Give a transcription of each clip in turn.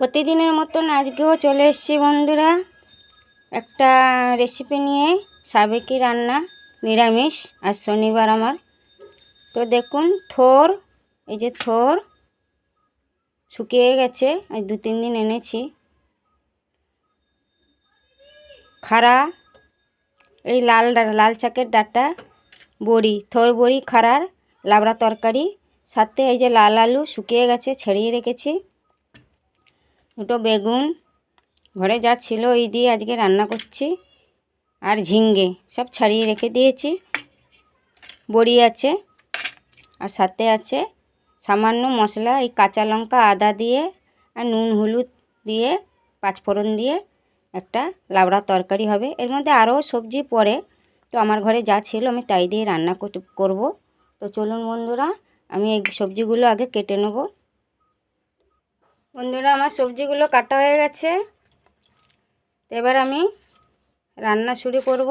প্রতিদিনের মতন আজকেও চলে এসেছি বন্ধুরা একটা রেসিপি নিয়ে। সাবেকি রান্না, নিরামিষ, আর শনিবার আমার। তো দেখুন, থোর, এই যে থোর শুকিয়ে গেছে, আজ 2-3 দিন এনেছি। খাড়া, এই লাল শাকের ডাঁটা, বড়ি, থোর বড়ি, খাড়ার লাবড়া তরকারি, সাথে এই যে লাল আলু শুকিয়ে গেছে, ছাড়িয়ে রেখেছি। দুটো বেগুন, ঘরে যা ছিল এই দিয়ে আজকে রান্না করছি। আর ঝিঙ্গে সব ছাড়িয়ে রেখে দিয়েছি। বড়ি আছে, আর সাথে আছে সামান্য মশলা, এই কাঁচা লঙ্কা, আদা দিয়ে আর নুন হলুদ দিয়ে 5 ফোড়ন দিয়ে একটা লাবড়া তরকারি হবে। এর মধ্যে আরও সবজি পড়ে, তো আমার ঘরে যা ছিল আমি তাই দিয়ে রান্না করব। তো চলুন বন্ধুরা, আমি এই সবজিগুলো আগে কেটে নেব। বন্ধুরা, আমার সবজিগুলো কাটা হয়ে গেছে। এবার আমি রান্না শুরু করব।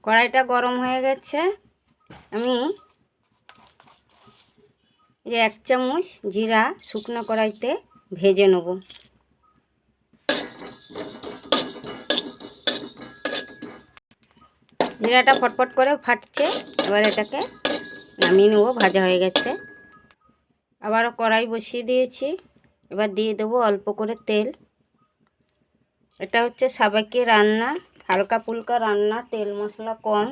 কড়াইটা গরম হয়ে গেছে। আমি এই 1 চামচ জিরা শুকনো কড়াইতে ভেজে নেব। জিরাটা ফটফট করে ফাটছে, এবার এটাকে নামিয়ে নেব, ভাজা হয়ে গেছে। আবারও কড়াই বসিয়ে দিয়েছি, এবার দিয়ে দেবো অল্প করে তেল। এটা হচ্ছে সাবেকি রান্না, হালকা ফুলকা রান্না, তেল মশলা কম,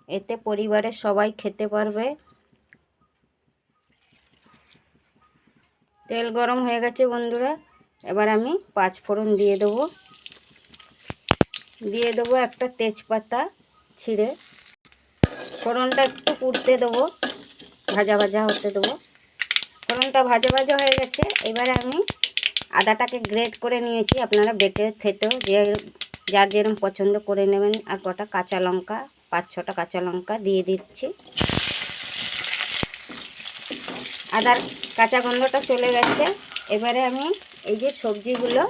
এতে পরিবারের সবাই খেতে পারবে। তেল গরম হয়ে গেছে বন্ধুরা, এবার আমি 5 ফোড়ন দিয়ে দেবো একটা তেজপাতা ছিঁড়ে। ফোড়নটা একটু পুড়তে দেবো, ভাজা ভাজা হতে দেবো। ফোড়নটা ভাজা ভাজা হয়ে গেছে, এবারে আমি আদাটাকে গ্রেট করে নিয়েছি। আপনারা বেটে থেতেও যার যেরকম পছন্দ করে নেবেন। আর কটা কাঁচা লঙ্কা, 5-6টা কাঁচা লঙ্কা দিয়ে দিচ্ছি। আদার কাঁচা গন্ধটা চলে গেছে। এবারে আমি এই যে সবজিগুলো,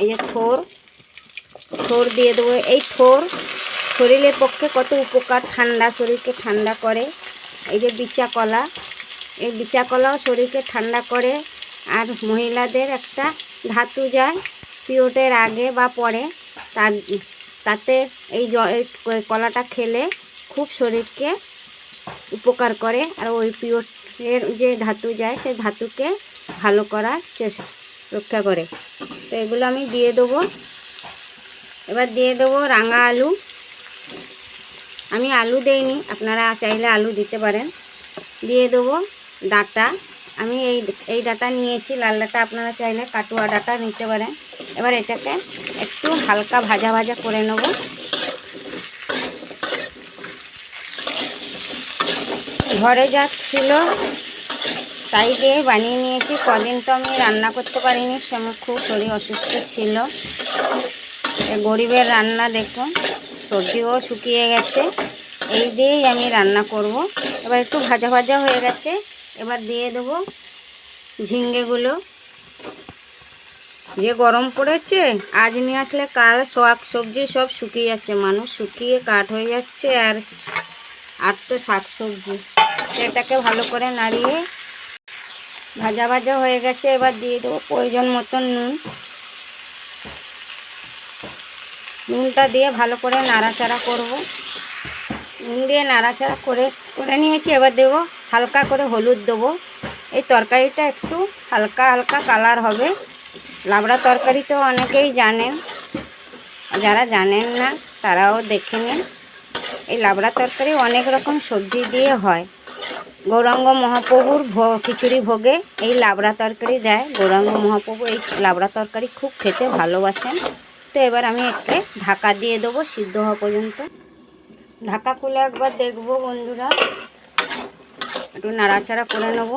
এই যে থোর দিয়ে দেবো। এই থোর শরীরের পক্ষে কত উপকার, ঠান্ডা, শরীরকে ঠান্ডা করে। এই যে বিচা কলা, এই বিচা কলাও শরীরকে ঠান্ডা করে। আর মহিলাদের একটা ধাতু যায় পিরিয়ডের আগে বা পরে, তাতে এই কলাটা খেলে খুব শরীরকে উপকার করে। আর ওই পিরিয়ডের যে ধাতু যায়, সেই ধাতুকে ভালো করার রক্ষা করে। তো এগুলো আমি দিয়ে দেবো। এবার দিয়ে দেবো রাঙা আলু। আমি আলু দেইনি, আপনারা চাইলে আলু দিতে পারেন। দিয়ে দেবো ডাঁটা। আমি এই ডাঁটা নিয়েছি, লাল ডাঁটা, আপনারা চাইলে কাটুয়া ডাঁটা নিতে পারেন। এবার এটাকে একটু হালকা ভাজা ভাজা করে নেব। ঘরে যা ছিল তাই দিয়ে বানিয়ে নিয়েছি। কদিন তো আমি রান্না করতে পারিনি, সময় খুব শরীর অসুস্থ ছিল। গরিবের রান্না দেখুন, সবজিও শুকিয়ে গেছে, এই দিয়েই আমি রান্না করব। এবার একটু ভাজা ভাজা হয়ে গেছে, এবার দিয়ে দেবো ঝিঙ্গেগুলো। যে গরম পড়েছে, আজ নিয়ে আসলে কাল শাক সবজি সব শুকিয়ে যাচ্ছে, মানুষ শুকিয়ে কাঠ হয়ে যাচ্ছে। আর তো শাক সবজি, এটাকে ভালো করে নাড়িয়ে ভাজা ভাজা হয়ে গেছে। এবার দিয়ে দেবো প্রয়োজন মতন নুনটা দিয়ে ভালো করে নাড়াচাড়া করব। নুন দিয়ে নাড়াচাড়া করে নিয়েছি। এবার দেবো হালকা করে হলুদ দেবো। এই তরকারিটা একটু হালকা হালকা কালার হবে। লাবড়া তরকারি তো অনেকেই জানেন, যারা জানেন না তারাও দেখে নেন। এই লাবড়া তরকারি অনেক রকম সবজি দিয়ে হয়। গৌরাঙ্গ মহাপ্রভুর খিচুড়ি ভোগে এই লাবড়া তরকারি দেয়। গৌরাঙ্গ মহাপ্রভু এই লাবড়া তরকারি খুব খেতে ভালোবাসেন। তো এবার আমি একে ঢাকা দিয়ে দেবো সিদ্ধ হওয়া পর্যন্ত। ঢাকা খুলে একবার দেখবো বন্ধুরা, একটু নাড়াচাড়া করে নেব।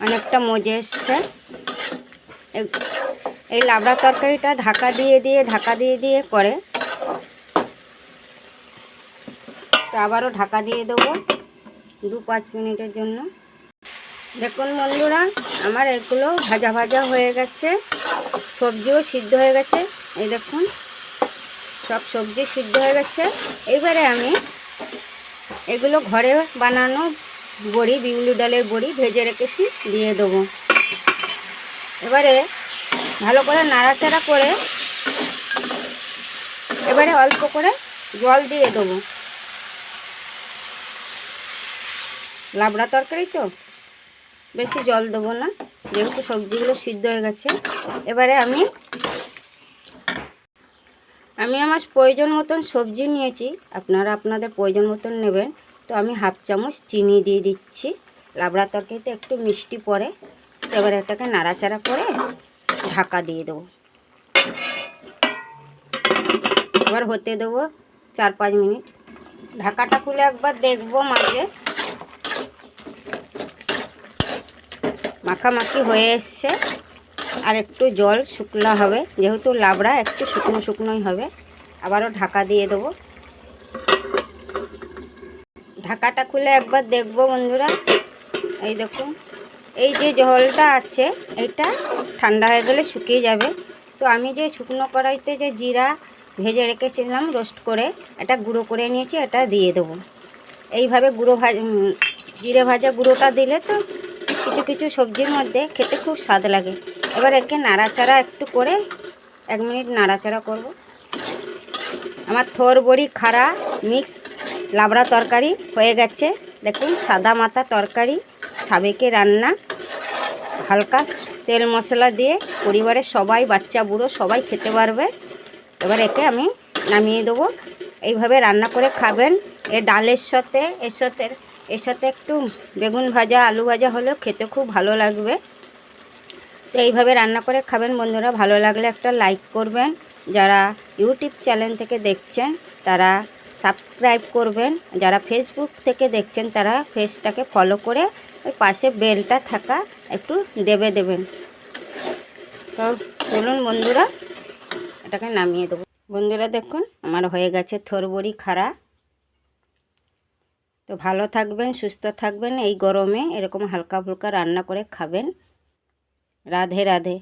অনেকটা মজে এসছে। এই লাবড়া তরকারিটা ঢাকা দিয়ে দিয়ে করে। তো আবারও ঢাকা দিয়ে দেবো 2-5 মিনিটের জন্য। দেখুন বন্ধুরা, আমার এগুলো ভাজা ভাজা হয়ে গেছে, সবজিও সিদ্ধ হয়ে গেছে। এই দেখুন, সব সবজি সিদ্ধ হয়ে গেছে। এবারে আমি এগুলো ঘরে বানানো বড়ি, বিউলি ডালের বড়ি ভেজে রেখেছি, দিয়ে দেবো। এবারে ভালো করে নাড়াচাড়া করে এবারে অল্প করে জল দিয়ে দেবো। লাবড়া তরকারি তো বেশি জল দেবো না, যেহেতু সবজিগুলো সিদ্ধ হয়ে গেছে। এবারে আমি আমার প্রয়োজন মতন সবজি নিয়েছি, আপনারা আপনাদের প্রয়োজন মতন নেবেন। তো আমি হাফ চামচ চিনি দিয়ে দিচ্ছি। লাবড়া তরকারিতে একটু মিষ্টি পড়ে। এবারে এটাকে নাড়াচাড়া করে ঢাকা দিয়ে দেবো। এবার হতে দেবো 4-5 মিনিট। ঢাকাটা খুলে একবার দেখবো মাঝে মাখামাখি হয়ে এসছে। আর একটু জল শুকনো হবে, যেহেতু লাবড়া একটু শুকনো শুকনোই হবে। আবারও ঢাকা দিয়ে দেবো। ঢাকাটা খুলে একবার দেখবো বন্ধুরা। এই দেখুন, এই যে জলটা আছে এটা ঠান্ডা হয়ে গেলে শুকিয়ে যাবে। তো আমি যে শুকনো কড়াইতে যে জিরা ভেজে রেখেছিলাম রোস্ট করে, এটা গুঁড়ো করে নিয়েছি, এটা দিয়ে দেবো। এইভাবে জিরে ভাজা গুঁড়োটা দিলে তো কিছু কিছু সবজির মধ্যে খেতে খুব স্বাদ লাগে। এবার একে নাড়াচাড়া একটু করে 1 মিনিট নাড়াচাড়া করব। আমার থোর বড়ি খাড়া মিক্স লাবড়া তরকারি হয়ে গেছে। দেখুন, সাদা মাথা তরকারি, সাবেকে রান্না, হালকা তেল মশলা দিয়ে পরিবারের সবাই, বাচ্চা বুড়ো সবাই খেতে পারবে। এবার একে আমি নামিয়ে দেবো। এইভাবে রান্না করে খাবেন। ডালের সাথে এর সাথে একটু বেগুন ভাজা, আলু ভাজা হলেও খেতে খুব ভালো লাগবে। তো এইভাবে রান্না করে খাবেন বন্ধুরা। ভালো লাগলে একটা লাইক করবেন। যারা ইউটিউব চ্যানেল থেকে দেখছেন তারা সাবস্ক্রাইব করবেন। যারা ফেসবুক থেকে দেখছেন তারা পেজটাকে ফলো করে ওই পাশে বেলটা থাকা একটু দেবেন। তো চলুন বন্ধুরা, এটাকে নামিয়ে দেবো। বন্ধুরা দেখুন, আমার হয়ে গেছে থোর বড়ি খাড়া। তো ভালো থাকবেন, সুস্থ থাকবেন। এই গরমে এরকম হালকা ফুলকা রান্না করে খাবেন। রাধে রাধে।